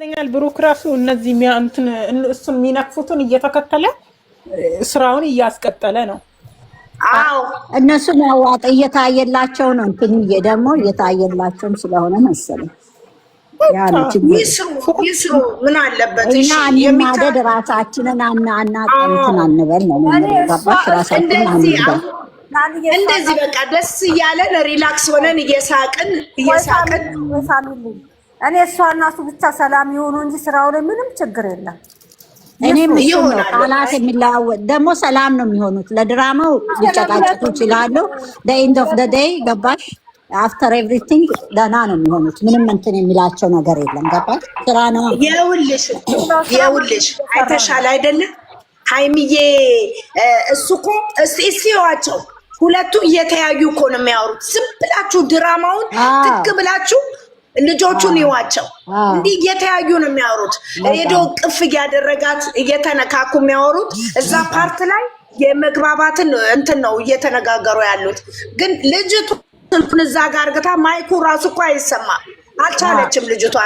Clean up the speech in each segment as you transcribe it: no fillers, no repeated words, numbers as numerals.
ይመስለኛል ብሩክ ራሱ እነዚህ እሱን የሚነክፉትን እየተከተለ ስራውን እያስቀጠለ ነው። አዎ እነሱ ማዋጥ እየታየላቸው ነው። እንትንዬ ደግሞ እየታየላቸውም ስለሆነ መሰለኝ ይስሩ ምን አለበት? እኛ የሚማደድ ራሳችንን እንትን አንበል ነው ገባሽ? ራሳችንን አንበል እንደዚህ በቃ ደስ እያለን ሪላክስ ሆነን እየሳቅን እኔ እሷ እና እሱ ብቻ ሰላም ይሆኑ እንጂ ስራው ላይ ምንም ችግር የለም። እኔም እሱ ነው ቃላት የሚለዋወጥ ደግሞ ሰላም ነው የሚሆኑት። ለድራማው ሊጨቃጨቁ ይችላሉ። ኤንድ ኦፍ ዘ ዴይ ገባሽ? አፍተር ኤቭሪቲንግ ደህና ነው የሚሆኑት። ምንም እንትን የሚላቸው ነገር የለም። ገባሽ? ስራ ነው። የውልሽ አይተሻል አይደለም ሃይሚዬ? እሱ እኮ እስቲዋቸው ሁለቱ እየተያዩ እኮ ነው የሚያወሩት። ዝም ብላችሁ ድራማውን ትክ ብላችሁ ልጆቹን ይዋቸው። እንዲህ እየተያዩ ነው የሚያወሩት። ሬዲዮ ቅፍ እያደረጋት እየተነካኩ የሚያወሩት እዛ ፓርት ላይ የመግባባትን እንትን ነው እየተነጋገሩ ያሉት። ግን ልጅቱ ስልኩን እዛ ጋር አርግታ ማይኩ ራሱ እኮ አይሰማም። አልቻለችም ልጅቷ።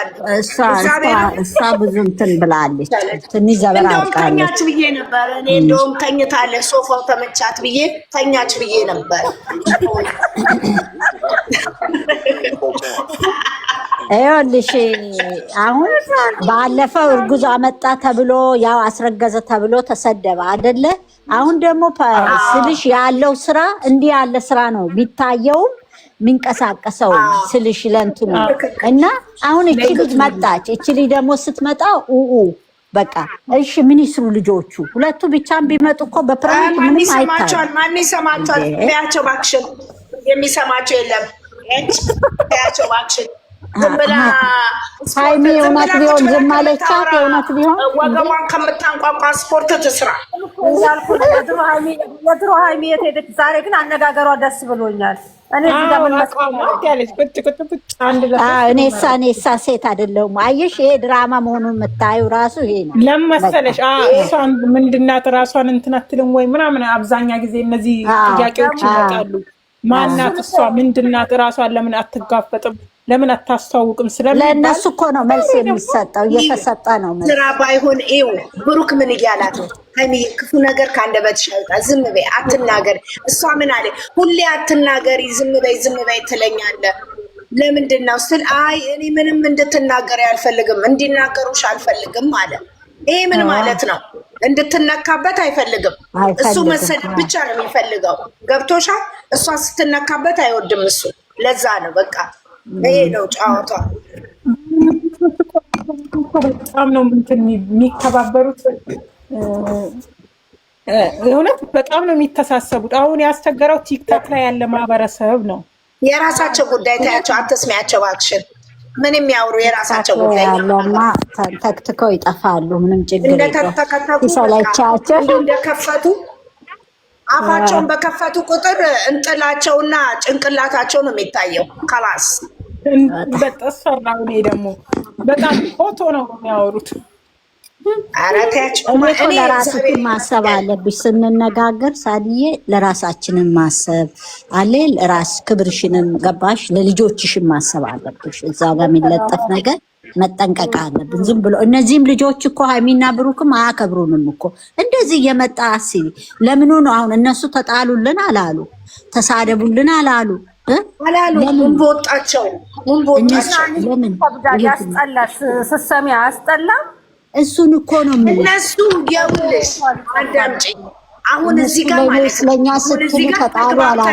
እሷ ብዙ እንትን ብላለች። ትንሽ ዘበራቃለች። ተኛች ብዬ ነበር እኔ። እንደውም ተኝታለች ሶፋው ተመቻት ብዬ ተኛች ብዬ ነበር። ይኸውልሽ አሁን ባለፈው እርጉዝ አመጣ ተብሎ ያው አስረገዘ ተብሎ ተሰደበ አይደለ? አሁን ደግሞ ስልሽ ያለው ስራ እንዲህ ያለ ስራ ነው ቢታየውም ሚንቀሳቀሰው ስልሽ ለእንትኑ እና አሁን እቺ ልጅ መጣች። እቺ ልጅ ደግሞ ስትመጣ በቃ እሺ ምን ይስሩ ልጆቹ? ሁለቱ ብቻም ቢመጡ እኮ በፕራንክ ምንም አይታይም። ማን ይሰማቸዋል? ቢያቸው ባክሽን የሚሰማቸው የለም። ቢያቸው ባክሽን ሃይሚ እውነት ቢሆን ዝም አለቻት። እውነት ቢሆን ወገቧን ከምታንቋቋ ስፖርት ትስራ። የድሮ ሃይሚ የት ሄደች? ዛሬ ግን አነጋገሯ ደስ ብሎኛል። እኔሳ ሴት አይደለሁም። አየሽ ይሄ ድራማ መሆኑን የምታዩ ራሱ ይሄ ነው ለመሰለሽ። እሷን ምንድናት ራሷን እንትን አትልም ወይ ምናምን። አብዛኛ ጊዜ እነዚህ ጥያቄዎች ይመጣሉ። ማናት እሷ? ምንድናት? ራሷን ለምን አትጋፈጥም? ለምን አታስተዋውቅም? ለእነሱ እኮ ነው መልስ የሚሰጠው፣ እየተሰጠ ነው መልስ። ስራ ባይሆን ይው ብሩክ ምን እያላት ነው? ሃይሚዬ ክፉ ነገር ከአንደበትሽ አይውጣ፣ ዝም በይ፣ አትናገሪ። እሷ ምን አለ? ሁሌ አትናገሪ፣ ዝም በይ ትለኛለህ። ለምንድን ነው ስል አይ እኔ ምንም እንድትናገሪ አልፈልግም፣ እንዲናገሩሽ አልፈልግም አለ። ይሄ ምን ማለት ነው? እንድትነካበት አይፈልግም። እሱ መሰደብ ብቻ ነው የሚፈልገው። ገብቶሻል? እሷ ስትነካበት አይወድም እሱ። ለዛ ነው በቃ ይሄ ነው ጫዋታ። በጣም ነው የሚከባበሩት። እውነት በጣም ነው የሚተሳሰቡት። አሁን ያስቸገረው ቲክቶክ ላይ ያለ ማህበረሰብ ነው። የራሳቸው ጉዳይ ታያቸው፣ አትስሚያቸው አክሽን። ምን የሚያወሩ የራሳቸው ጉዳይ ያለማ ተክትከው ይጠፋሉ። ምንም ችግር የለም። እንደከፈቱ አፋቸውን በከፈቱ ቁጥር እንጥላቸውና ጭንቅላታቸው ነው የሚታየው። ካላስ በተሰራው እኔ ደግሞ በጣም ፎቶ ነው የሚያወሩት። ለራስህ ማሰብ አለብሽ። ስንነጋገር ሳድዬ ለራሳችንን ማሰብ አለ። ለራስ ክብርሽንም ገባሽ? ለልጆችሽን ማሰብ አለብሽ። እዛ ጋር የሚለጠፍ ነገር መጠንቀቅ አለብን። ዝም ብሎ እነዚህም ልጆች እኮ ሃይሚና ብሩክም አያከብሩንም እኮ እንደዚህ እየመጣ አስቢ። ለምኑ ነው አሁን እነሱ ተጣሉልን አላሉ፣ ተሳደቡልን አላሉ ምን በወጣቸው ለምን ያስጠላል? ስትሰሚ አያስጠላም? እሱን እኮ ነው እነሱ የውልሽ አዳምጪኝ። አሁን እዚህ ጋር ማለት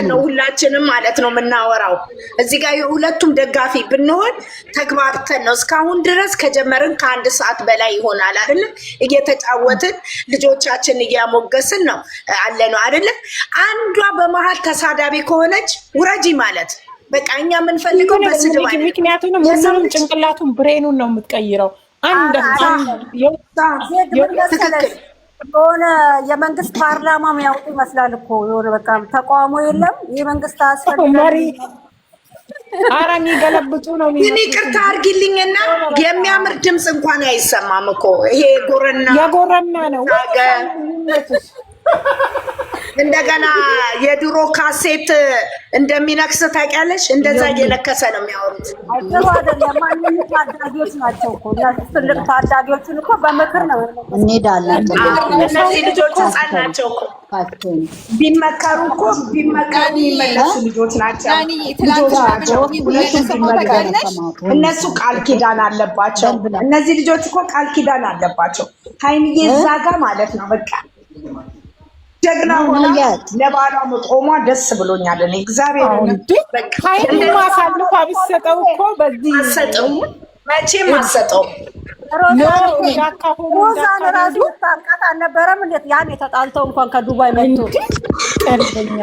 ነው ሁላችንም ማለት ነው የምናወራው። እዚህ ጋር የሁለቱም ደጋፊ ብንሆን ተግባብተን ነው እስካሁን ድረስ ከጀመርን ከአንድ ሰዓት በላይ ይሆናል አይደለም? እየተጫወትን ልጆቻችን እያሞገስን ነው አለ ነው አይደለም? አንዷ በመሀል ተሳዳቢ ከሆነች ውረጂ ማለት በቃ እኛ የምንፈልገው በስድብ አይደለም። ምክንያቱም ሁሉንም ጭንቅላቱን ብሬኑን ነው የምትቀይረው። ትክክል የሆነ የመንግስት ፓርላማ የሚያውቁ ይመስላል እኮ የሆነ በቃ ተቃውሞ የለም። የመንግስት አስፈላጊ ኧረ የሚገለብጡ ነው። ግን ይቅርታ አድርጊልኝና የሚያምር ድምፅ እንኳን አይሰማም እኮ ይሄ የጎረና ነው። እንደገና የድሮ ካሴት እንደሚነክስ ታውቂያለሽ? እንደዛ እየነከሰ ነው የሚያወሩት። ጥሩ አይደለም። ማንንም ታዳጊዎች ናቸው እኮ ትልቅ ታዳጊዎችን እኮ በምክር ነው እንሄዳለን። እነዚህ ልጆች ህፃን ናቸው እኮ ቢመከሩ እኮ ቢመከሩ የሚመለሱ ልጆች ናቸው። እነሱ ቃል ኪዳን አለባቸው። እነዚህ ልጆች እኮ ቃል ኪዳን አለባቸው። ሀይሚዬ እዛ ጋር ማለት ነው በቃ ጀግና ሆና ለባሏ መቆሟ ደስ ብሎኛል። እኔ እግዚአብሔር ሀይሚ ማሳልፋ ቢሰጠው እኮ በዚህ አሰጠው መቼም አሰጠው። ሮዛን ራሱ ታንቃት አልነበረም? እንዴት ያን የተጣልተው እንኳን ከዱባይ መጥቶ ቀልበኛ።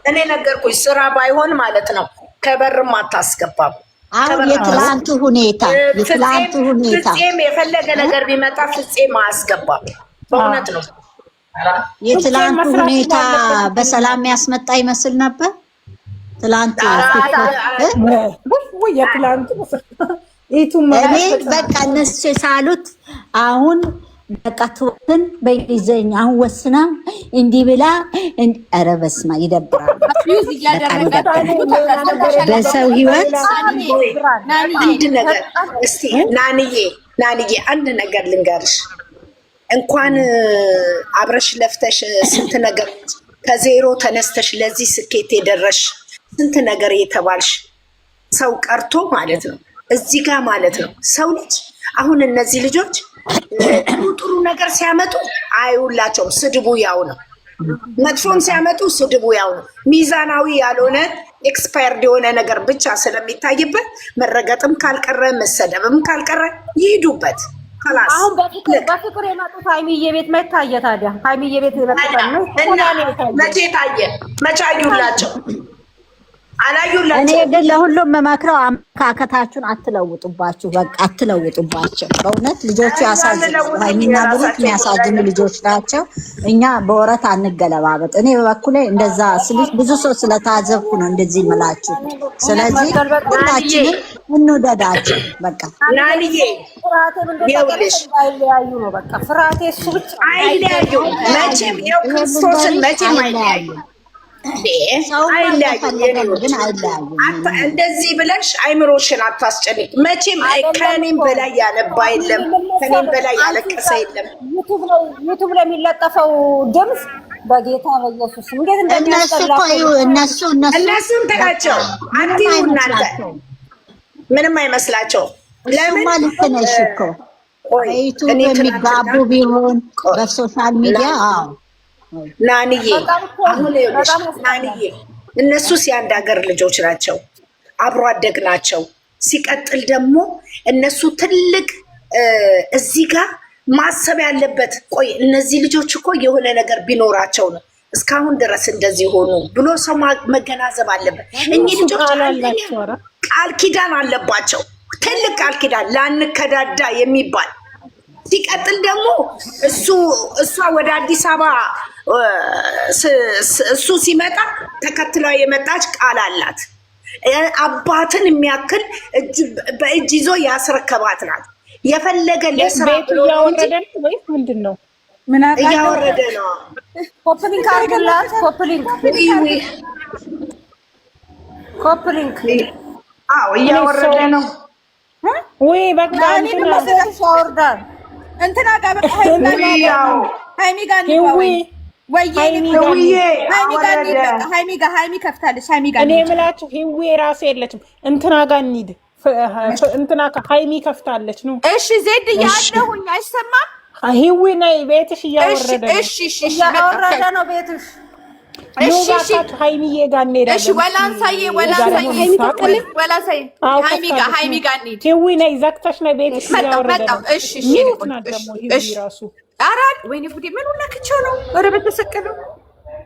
እኔ ነገርኩሽ ስራ ባይሆን ማለት ነው ከበርም አታስገባም። አሁን የትላንቱ ሁኔታ ፍፄም የፈለገ ነገር ቢመጣ ፍፄም አያስገባም። በእውነት ነው። የትላንቱ ሁኔታ በሰላም ያስመጣ ይመስል ነበር። ትላንት የትላንቱ እኔ በቃ እነሱ የሳሉት አሁን በቃ ትወትን በእንግሊዝኛ አሁን ወስና እንዲህ ብላ ኧረ በስመ አብ ይደብራል። በሰው ህይወት አንድ ነገር እስቲ ናንዬ አንድ ነገር ልንገርሽ። እንኳን አብረሽ ለፍተሽ ስንት ነገር ከዜሮ ተነስተሽ ለዚህ ስኬት የደረሽ ስንት ነገር የተባልሽ ሰው ቀርቶ ማለት ነው እዚህ ጋር ማለት ነው ሰው ልጅ አሁን እነዚህ ልጆች ጥሩ ነገር ሲያመጡ አይውላቸውም። ስድቡ ያው ነው። መጥፎም ሲያመጡ ስድቡ ያው ነው። ሚዛናዊ ያልሆነ ኤክስፓየርድ የሆነ ነገር ብቻ ስለሚታይበት መረገጥም ካልቀረ መሰደብም ካልቀረ ይሄዱበት። አሁን በፍቅር የመጡት ሀይሚዬ ቤት መታየ። ታዲያ ሀይሚዬ ቤት መቼ ታየ? መቼ አዩላቸው? አላዩላቸው። እኔ ግን ለሁሉም መመክረው አመለካከታችሁን አትለውጡባችሁ። በቃ አትለውጡባቸው። በእውነት ልጆቹ ያሳዝኑ። ሀይሚና ብሩክ የሚያሳዝኑ ልጆች ናቸው። እኛ በወረት አንገለባበጥ። እኔ በበኩሌ እንደዛ ስልሽ ብዙ ሰው ስለታዘብኩ ነው እንደዚህ ምላችሁ። ስለዚህ ሁላችንም እንውደዳቸው። በቃ ናንዬ አይለያዩ ነው በቃ ፍርሃቴ እሱ ብቻ አይለያዩ። መቼም የክርስቶስን መቼም አይለያዩ። እንደዚህ ብለሽ አይምሮሽን አታስጨንቅ። መቼም ከኔም በላይ ያነባ የለም፣ ከኔም በላይ ያለቀሰ የለም። ዩቱብ ላይ የሚለጠፈው ድምፅ በጌታ በኢየሱስ እንዴት እነሱን ተላቸው አትዩ። እናንተ ምንም አይመስላቸው። ለምን ማለት ነሽ እኮ ዩቱብ የሚጋቡ ቢሆን በሶሻል ሚዲያ ናንዬ አሁን ናንዬ እነሱ የአንድ ሀገር ልጆች ናቸው፣ አብሮ አደግ ናቸው። ሲቀጥል ደግሞ እነሱ ትልቅ እዚህ ጋር ማሰብ ያለበት ቆይ እነዚህ ልጆች እኮ የሆነ ነገር ቢኖራቸው ነው እስካሁን ድረስ እንደዚህ ሆኑ ብሎ ሰው መገናዘብ አለበት። እኚህ ልጆች ቃል ኪዳን አለባቸው፣ ትልቅ ቃል ኪዳን ላንከዳዳ የሚባል ሲቀጥል ደግሞ እሷ ወደ አዲስ አበባ እሱ ሲመጣ ተከትላ የመጣች ቃል አላት። አባትን የሚያክል በእጅ ይዞ ያስረከባት ናት። የፈለገ ለስራ እያወረደ ነው ወይስ ምንድን ነው? እያወረደ ነው። ኮፕሊንክ አድርግላት። ኮፕሊንክ አዎ እያወረደ ነው ወይ በቃ እንትና ጋር ሀይሚ ጋር ሀይሚ ከፍታለች። ሀይሚ ጋር እኔ የምላችሁ ሂዊ ራሱ የለችም። እንትና ጋር እንሂድ። እንትና ሀይሚ ከፍታለች ነው። እሺ ዜድ ያለሁኝ አይሰማም። ሂዊ ነይ ቤትሽ እያወረደ ነው። እያወረደ ነው ቤትሽ። ሀይሚዬ ጋር እንሄዳለን። እሺ ወላንሳዬ ሀይሚ ጋር እንሂድ። ሂዊ ነይ ዘግተሽ ነይ ቤትሽ እያወረደ ነው። እሺ ራሱ ወይኔ ጉዴ ምን ነክቼው ነው? ኧረ በተሰቀለው